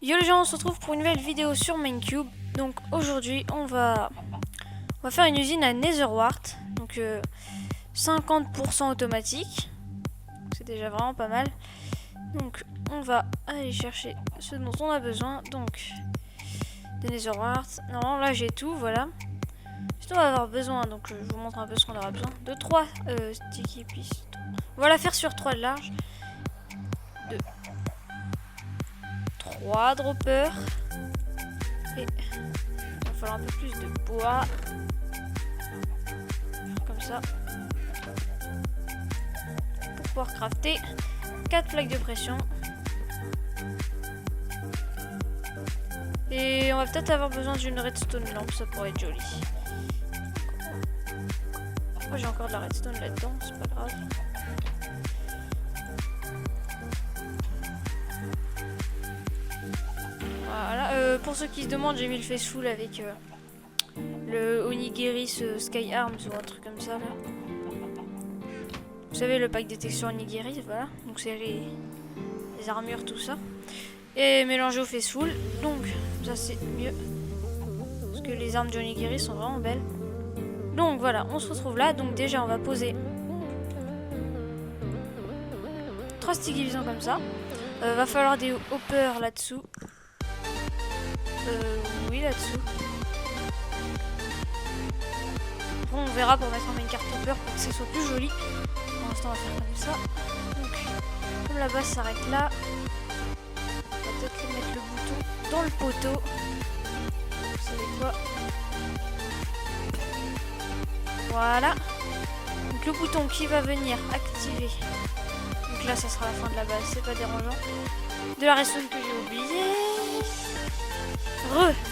Yo les gens, on se retrouve pour une nouvelle vidéo sur Minecube. Donc aujourd'hui on va faire une usine à Netherwart. Donc 50% automatique. C'est déjà vraiment pas mal. Donc on va aller chercher ce dont on a besoin. Donc de Netherwart. Normalement là j'ai tout, voilà. Ensuite on va avoir besoin, donc je vous montre un peu ce qu'on aura besoin. De 3 sticky pistons. On va la faire sur 3 de large. De 3 droppers. Et il va falloir un peu plus de bois. Comme ça. Pour pouvoir crafter 4 flaques de pression. Et on va peut-être avoir besoin d'une redstone lampe, ça pourrait être joli. Oh, j'ai encore de la redstone là-dedans, c'est pas grave. Voilà, pour ceux qui se demandent, j'ai mis le face full avec le Onigiris Sky Arms ou un truc comme ça là. Vous savez, le pack des textures Onigiris, voilà. Donc c'est les armures, tout ça. Et mélangé au face full, donc ça c'est mieux. Parce que les armes de Onigiris sont vraiment belles. Donc voilà, on se retrouve là. Donc déjà on va poser 3 sticky visions comme ça. Va falloir des hoppers là-dessous. Oui, là-dessous. Bon, on verra pour mettre en main carte hopper pour que ce soit plus joli. Pour l'instant on va faire comme ça. Donc comme la base s'arrête là, on va peut-être mettre le bouton dans le poteau. Vous savez quoi? Voilà. Donc le bouton qui va venir activer. Donc là ça sera la fin de la base, c'est pas dérangeant. De la redstone que j'ai oublié.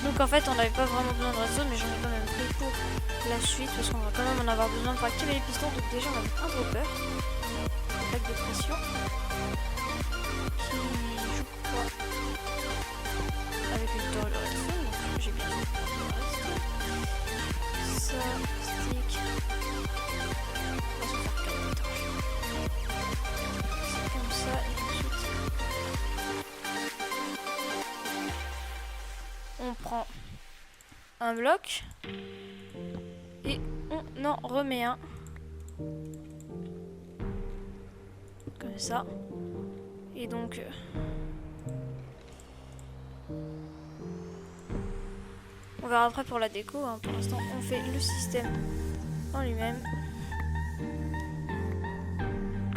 Donc en fait on n'avait pas vraiment besoin de redstone, mais j'en ai quand même pris pour la suite parce qu'on va quand même en avoir besoin pour activer les pistons. Donc déjà on va mettre un dropper, une plaque de pression qui joue quoi avec une torche de redstone. Donc j'ai bien fait de la redstone. Ça, stick. On va se faire 4 torches. C'est comme ça et ensuite on prend un bloc et on en remet un comme ça. Et donc on verra après pour la déco, hein. Pour l'instant on fait le système en lui-même.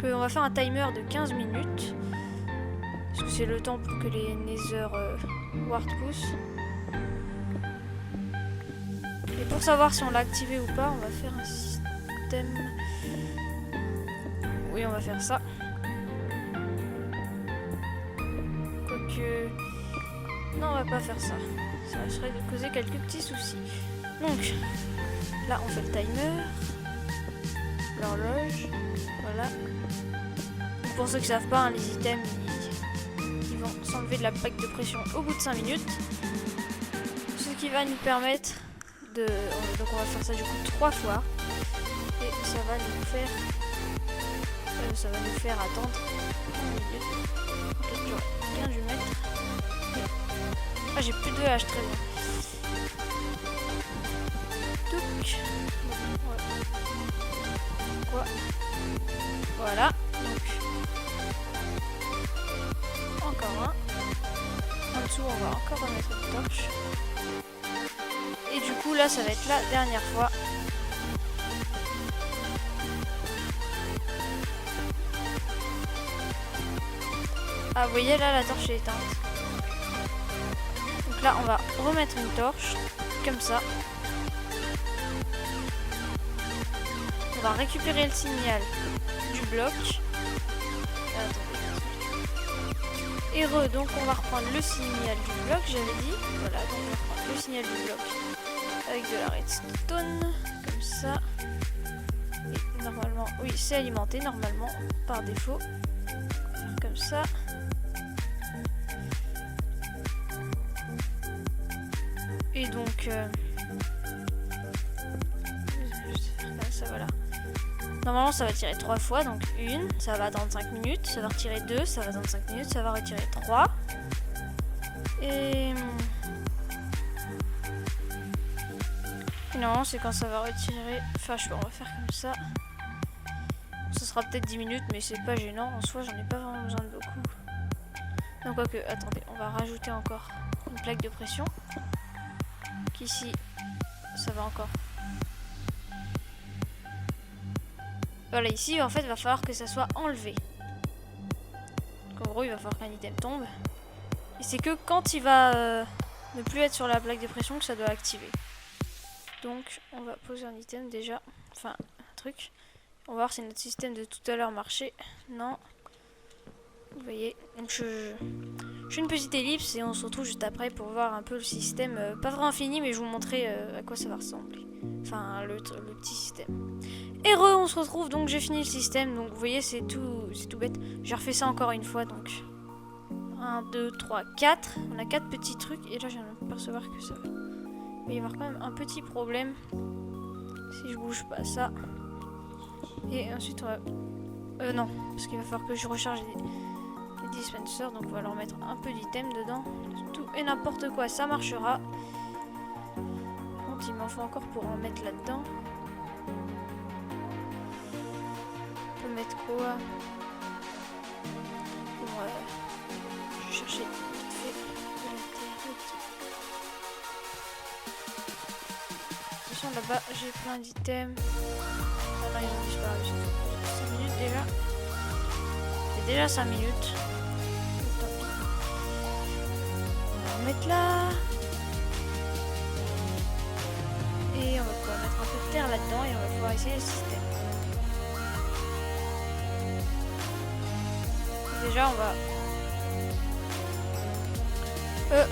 On va faire un timer de 15 minutes parce que c'est le temps pour que les Netherwart poussent. Et pour savoir si on l'a activé ou pas, on va faire un système. Oui, on va faire ça. Quoique... non, on va pas faire ça. Ça risquerait de causer quelques petits soucis. Donc, là, on fait le timer. L'horloge. Voilà. Donc, pour ceux qui savent pas, hein, les items, ils vont s'enlever de la plaque de pression au bout de 5 minutes. Ce qui va nous permettre de... donc on va faire ça du coup 3 fois. Et ça va nous faire attendre 1 minute. Ok, j'aurais bien dû mettre. Ah, j'ai plus de hache, très bien. Touc. Ouais. Quoi? Voilà. Donc encore un. En dessous on va encore remettre une torche. Et du coup là ça va être la dernière fois. Ah vous voyez là la torche est éteinte. Donc là on va remettre une torche comme ça. On va récupérer le signal du bloc. Et donc on va reprendre le signal du bloc, j'avais dit. Voilà, donc on va reprendre le signal du bloc avec de la redstone, comme ça. Et normalement, oui, c'est alimenté normalement, par défaut. Comme ça. Et donc, ça voilà. Normalement ça va tirer 3 fois, donc une, ça va attendre 5 minutes, ça va retirer 2, ça va attendre 5 minutes, ça va retirer 3. Et non, c'est quand ça va retirer. Enfin, je peux on va faire comme ça. Ça sera peut-être 10 minutes, mais c'est pas gênant. En soi, j'en ai pas vraiment besoin de beaucoup. Donc, quoique, attendez, on va rajouter encore une plaque de pression. Qu'ici, ça va encore. Voilà, ici, en fait, il va falloir que ça soit enlevé. Donc, en gros, il va falloir qu'un item tombe. Et c'est que quand il va ne plus être sur la plaque de pression que ça doit activer. Donc, on va poser un item déjà. Enfin, un truc. On va voir si notre système de tout à l'heure marchait. Non. Vous voyez. Donc, je fais une petite ellipse et on se retrouve juste après pour voir un peu le système. Pas vraiment fini, mais je vous montrer à quoi ça va ressembler. Enfin, le petit système. Et on se retrouve. Donc, j'ai fini le système. Donc, vous voyez, c'est tout bête. J'ai refait ça encore une fois. Donc, 1, 2, 3, 4. On a 4 petits trucs. Et là, je viens de percevoir que ça va. Il va y avoir quand même un petit problème si je bouge pas ça. Et ensuite on va... non, parce qu'il va falloir que je recharge les dispensers. Donc on va leur mettre un peu d'items dedans. Tout et n'importe quoi, ça marchera. Bon, il m'en faut encore pour en mettre là-dedans. On peut mettre quoi? Bon, je vais chercher vite fait de la terre. Là-bas, j'ai plein d'items. Ah non, ils ont disparu. 5 minutes déjà. C'est déjà 5 minutes. Tant pis. On va en mettre là. Et on va pouvoir mettre un peu de terre là-dedans et on va pouvoir essayer le système. Déjà, on va...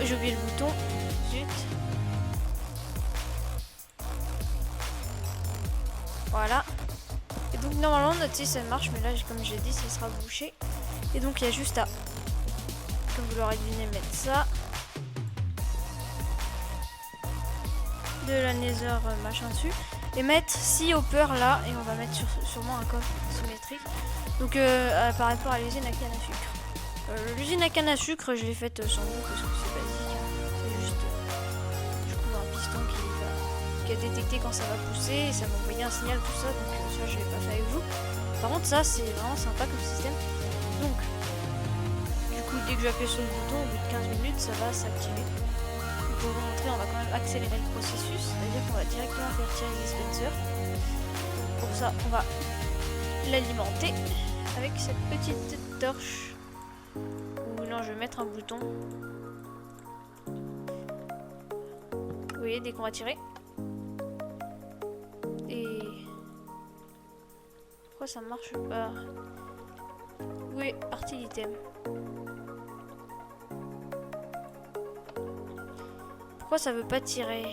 j'ai oublié le bouton. Zut. Voilà. Et donc normalement notre système marche, mais là comme j'ai dit, ça sera bouché. Et donc il y a juste à, comme vous l'aurez deviné, mettre ça. De la nether machin dessus. Et mettre 6 hoppers là. Et on va mettre sûrement un coffre symétrique. Donc par rapport à l'usine à canne à sucre. L'usine à canne à sucre, je l'ai faite sans vous parce que c'est basique. C'est juste, je trouve un piston qui a détecté quand ça va pousser et ça m'a envoyé un signal, tout ça, donc ça je l'ai pas fait avec vous. Par contre ça c'est vraiment sympa comme système. Donc du coup dès que j'appuie sur le bouton, au bout de 15 minutes ça va s'activer. Pour vous montrer, on va quand même accélérer le processus, c'est-à-dire qu'on va directement faire tirer les dispensers. Pour ça on va l'alimenter avec cette petite torche. Ou non, je vais mettre un bouton. Vous voyez, dès qu'on va tirer. Et pourquoi ça marche pas? Où est partie l'item? Pourquoi ça veut pas tirer?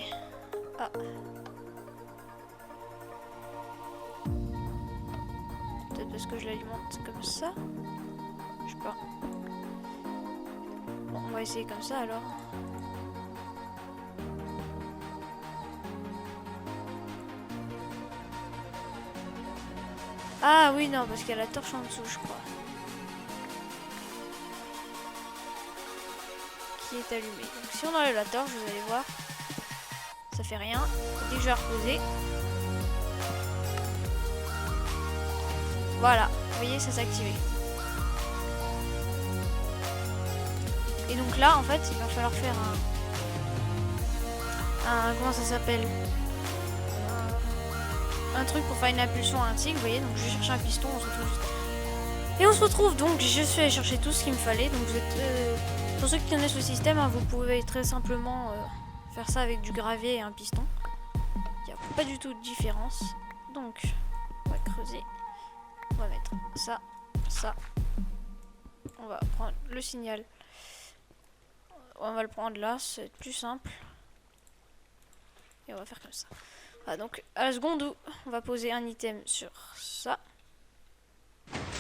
Ah. Peut-être parce que je l'alimente comme ça. Je sais pas. Bon, on va essayer comme ça alors. Ah oui, non, parce qu'il y a la torche en dessous, je crois. Qui est allumée. Donc si on enlève la torche, vous allez voir, ça fait rien. Et dès que je vais reposer. Voilà, vous voyez, ça s'est activé. Et donc là, en fait, il va falloir faire un comment ça s'appelle? Un truc pour faire une impulsion à un tigre, vous voyez, donc je vais chercher un piston, on se retrouve juste après. Et on se retrouve donc, je suis allé chercher tout ce qu'il me fallait, donc vous êtes, pour ceux qui connaissent le système, hein, vous pouvez très simplement faire ça avec du gravier et un piston. Il n'y a pas du tout de différence, donc on va creuser, on va mettre ça, ça, on va prendre le signal, on va le prendre là, c'est plus simple, et on va faire comme ça. Voilà, donc à la seconde où on va poser un item sur ça.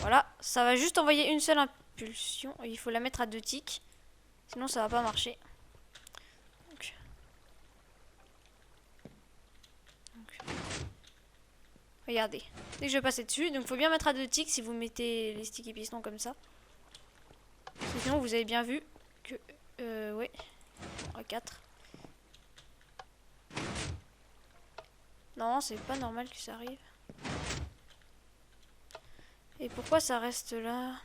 Voilà, ça va juste envoyer une seule impulsion. Il faut la mettre à 2 ticks. Sinon ça va pas marcher. Donc, regardez. Dès que je vais passer dessus, donc il faut bien mettre à 2 ticks si vous mettez les sticks et pistons comme ça. Sinon vous avez bien vu que Oui. À 4. Non, c'est pas normal que ça arrive. Et pourquoi ça reste là? À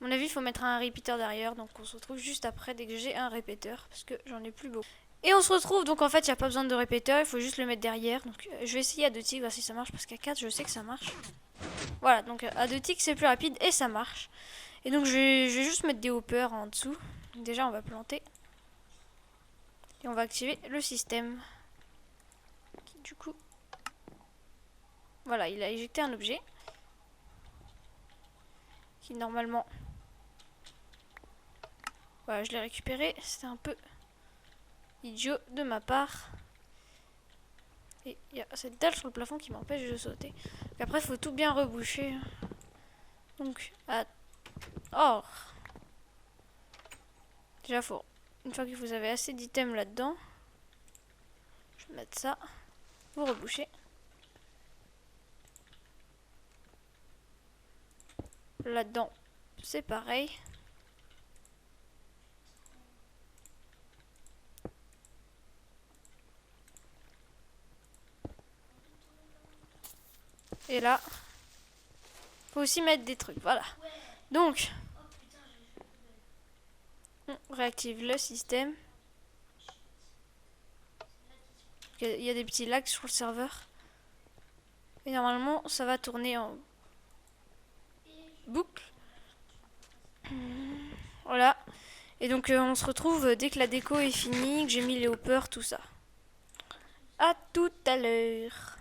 mon avis, il faut mettre un répéteur derrière. Donc on se retrouve juste après dès que j'ai un répéteur. Parce que j'en ai plus beaucoup. Et on se retrouve, donc en fait, il n'y a pas besoin de répéteur. Il faut juste le mettre derrière. Donc je vais essayer à 2 ticks, voir si ça marche. Parce qu'à 4, je sais que ça marche. Voilà, donc à 2 ticks, c'est plus rapide et ça marche. Et donc je vais juste mettre des hoppers en dessous. Donc, déjà, on va planter. Et on va activer le système. Qui, du coup... Voilà, il a éjecté un objet. Qui normalement... Voilà, je l'ai récupéré. C'était un peu idiot de ma part. Et il y a cette dalle sur le plafond qui m'empêche de sauter. Donc après, il faut tout bien reboucher. Donc, or. Déjà, faut... Une fois que vous avez assez d'items là-dedans, je vais mettre ça. Vous rebouchez. Là-dedans, c'est pareil. Et là, faut aussi mettre des trucs. Voilà. Donc, on réactive le système. Il y a des petits lags sur le serveur. Et normalement, ça va tourner en boucle. Voilà. Et donc, on se retrouve dès que la déco est finie, que j'ai mis les hoppers, tout ça. À tout à l'heure.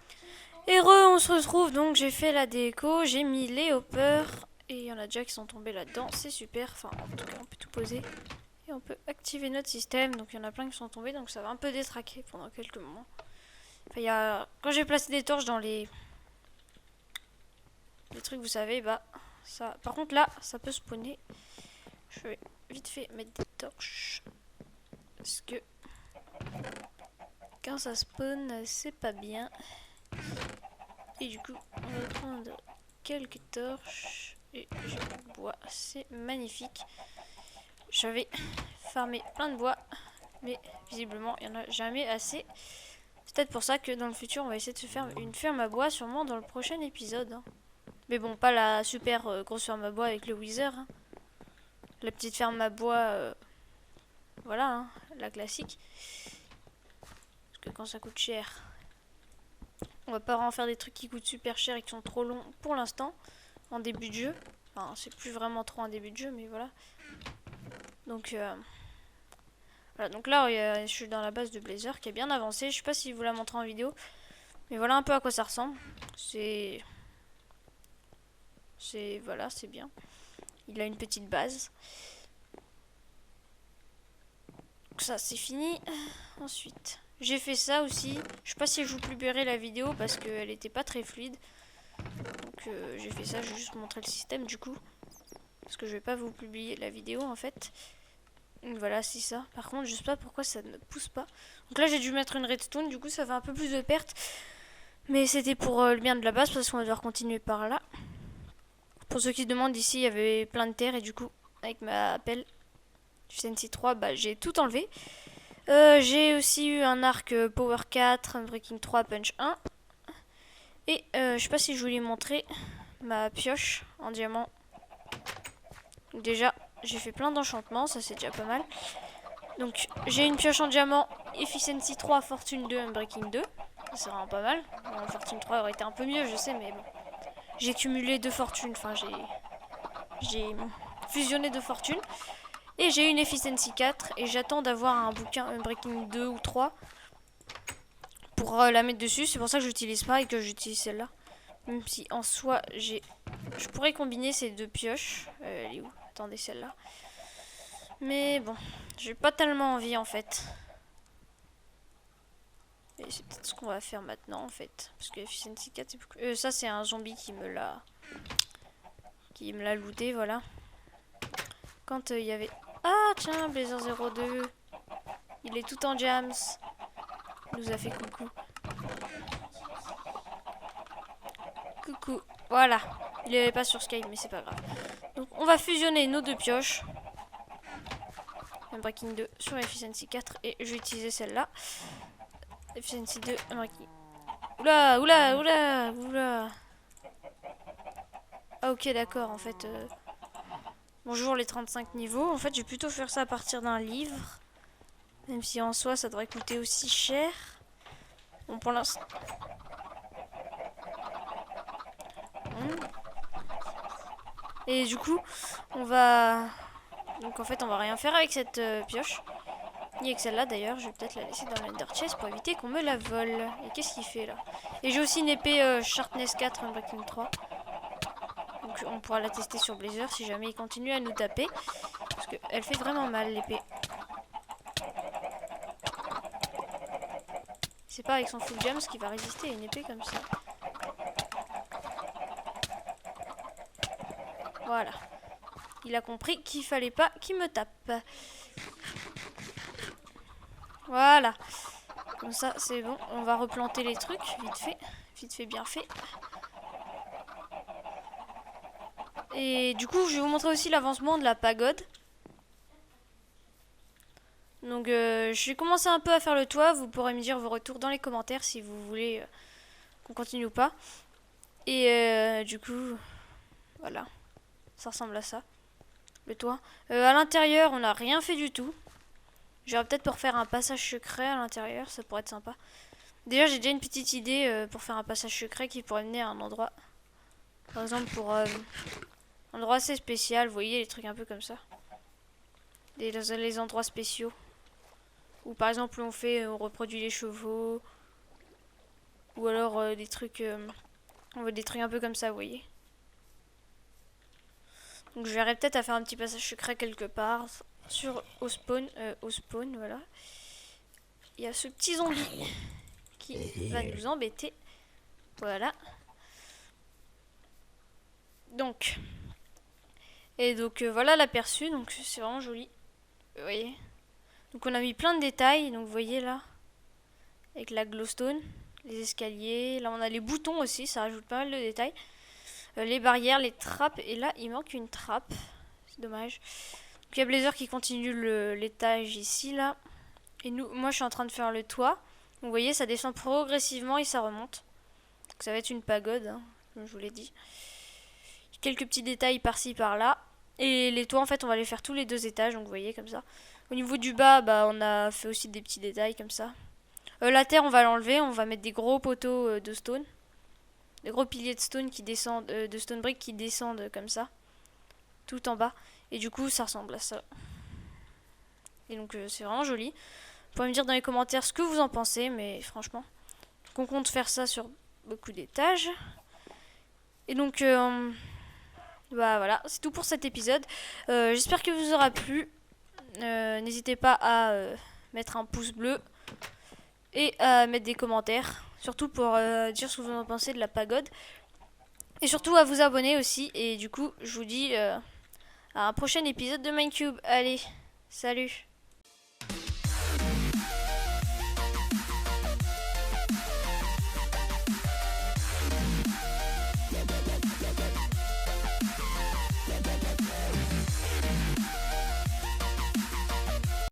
Et on se retrouve, donc j'ai fait la déco, j'ai mis les hoppers. Et il y en a déjà qui sont tombés là-dedans, c'est super. Enfin, en tout cas, on peut tout poser. Et on peut activer notre système. Donc il y en a plein qui sont tombés, donc ça va un peu détraquer pendant quelques moments. Enfin, quand j'ai placé des torches dans les trucs, vous savez, bah ça. Par contre là, ça peut spawner. Je vais vite fait mettre des torches. Parce que quand ça spawn, c'est pas bien. Et du coup, on va prendre quelques torches. Et j'ai du bois, c'est magnifique. J'avais farmé plein de bois, mais visiblement il n'y en a jamais assez. C'est peut-être pour ça que dans le futur on va essayer de se faire une ferme à bois, sûrement dans le prochain épisode. Hein. Mais bon, pas la super grosse ferme à bois avec le Wither. Hein. La petite ferme à bois, voilà, hein, la classique. Parce que quand ça coûte cher, on va pas en faire des trucs qui coûtent super cher et qui sont trop longs pour l'instant, en début de jeu. Enfin, c'est plus vraiment trop un début de jeu, mais voilà. Donc, voilà, donc là, je suis dans la base de Blazer qui est bien avancée. Je sais pas si vous la montrez en vidéo, mais voilà un peu à quoi ça ressemble. Voilà, c'est bien. Il a une petite base. Donc ça, c'est fini. Ensuite, j'ai fait ça aussi. Je sais pas si je vous publierai la vidéo parce qu'elle était pas très fluide. Donc j'ai fait ça, je vais juste montrer le système du coup. Parce que je vais pas vous publier la vidéo en fait. Donc voilà, c'est ça. Par contre, je sais pas pourquoi ça ne pousse pas. Donc là, j'ai dû mettre une redstone, du coup ça fait un peu plus de pertes. Mais c'était pour le bien de la base parce qu'on va devoir continuer par là. Pour ceux qui se demandent, ici il y avait plein de terre et du coup, avec ma pelle Efficiency 3, bah, j'ai tout enlevé. J'ai aussi eu un arc Power 4, un Breaking 3, Punch 1. Et je sais pas si je vous l'ai montré, ma pioche en diamant. Donc déjà, j'ai fait plein d'enchantements, ça c'est déjà pas mal. Donc j'ai une pioche en diamant, Efficiency 3, Fortune 2, Unbreaking 2. C'est vraiment pas mal. Bon, Fortune 3 aurait été un peu mieux, je sais, mais bon. J'ai cumulé 2 fortunes, enfin j'ai fusionné 2 fortunes. Et j'ai une Efficiency 4 et j'attends d'avoir un bouquin Unbreaking 2 ou 3 pour la mettre dessus. C'est pour ça que j'utilise pas et que j'utilise celle-là. Même si en soi, je pourrais combiner ces deux pioches. Elle est où? Attendez, celle-là. Mais bon, j'ai pas tellement envie en fait. Et c'est peut-être ce qu'on va faire maintenant en fait. Parce que Efficiency 4, c'est beaucoup... ça c'est un zombie qui me l'a looté, voilà. Quand il y avait... Ah tiens, Blazer 02. Il est tout en jams. Il nous a fait coucou. Coucou. Voilà. Il n'est pas sur Skype, mais c'est pas grave. Donc on va fusionner nos deux pioches. Unbreaking 2 sur Efficiency 4 et je vais utiliser celle-là. Efficiency 2, Unbreaking. Oula, oula, oula, oula. Ah ok, d'accord, en fait. Bonjour les 35 niveaux. En fait, je vais plutôt faire ça à partir d'un livre. Même si en soi, ça devrait coûter aussi cher. Bon, pour l'instant... Et du coup, on va... Donc en fait, on va rien faire avec cette pioche. Ni avec celle-là d'ailleurs. Je vais peut-être la laisser dans l'Ender Chest pour éviter qu'on me la vole. Et qu'est-ce qu'il fait là? Et j'ai aussi une épée Sharpness 4 Unbreaking 3. Donc on pourra la tester sur Blazer si jamais il continue à nous taper. Parce qu'elle fait vraiment mal l'épée. C'est pas avec son full jams qui va résister à une épée comme ça. Voilà. Il a compris qu'il fallait pas qu'il me tape. Voilà. Comme ça, c'est bon. On va replanter les trucs, vite fait. Vite fait, bien fait. Et du coup, je vais vous montrer aussi l'avancement de la pagode. Donc, je vais commencer un peu à faire le toit. Vous pourrez me dire vos retours dans les commentaires si vous voulez qu'on continue ou pas. Et du coup, voilà. Ça ressemble à ça. Le toit. À l'intérieur, on n'a rien fait du tout. J'aurais peut-être pour faire un passage secret à l'intérieur. Ça pourrait être sympa. Déjà, j'ai déjà une petite idée pour faire un passage secret qui pourrait mener à un endroit. Par exemple, pour un endroit assez spécial. Vous voyez, les trucs un peu comme ça. Les endroits spéciaux. Ou par exemple, on reproduit les chevaux. Ou alors des trucs... on veut des trucs un peu comme ça, vous voyez. Donc je verrai peut-être à faire un petit passage secret quelque part. Au spawn, voilà. Il y a ce petit zombie qui va nous embêter. Voilà. Donc. Et donc voilà l'aperçu. Donc c'est vraiment joli. Vous voyez. Donc on a mis plein de détails. Donc vous voyez là. Avec la glowstone. Les escaliers. Là on a les boutons aussi. Ça rajoute pas mal de détails. Les barrières, les trappes. Et là il manque une trappe. C'est dommage. Donc il y a Blazer qui continue l'étage ici là. Et moi je suis en train de faire le toit. Donc, vous voyez ça descend progressivement et ça remonte. Donc ça va être une pagode. Hein, comme je vous l'ai dit. Quelques petits détails par-ci par-là. Et les toits en fait on va les faire tous les 2 étages. Donc vous voyez comme ça. Au niveau du bas bah, on a fait aussi des petits détails comme ça. La terre on va l'enlever. On va mettre des gros poteaux de stone. Des gros piliers de stone qui descendent. De stone brick qui descendent comme ça. Tout en bas. Et du coup ça ressemble à ça. Et donc c'est vraiment joli. Vous pouvez me dire dans les commentaires ce que vous en pensez. Mais franchement. On compte faire ça sur beaucoup d'étages. Et donc bah voilà, c'est tout pour cet épisode. J'espère que vous aura plu. N'hésitez pas à mettre un pouce bleu. Et à mettre des commentaires. Surtout pour dire ce que vous en pensez de la pagode. Et surtout à vous abonner aussi. Et du coup je vous dis... à un prochain épisode de Minecube. Allez, salut!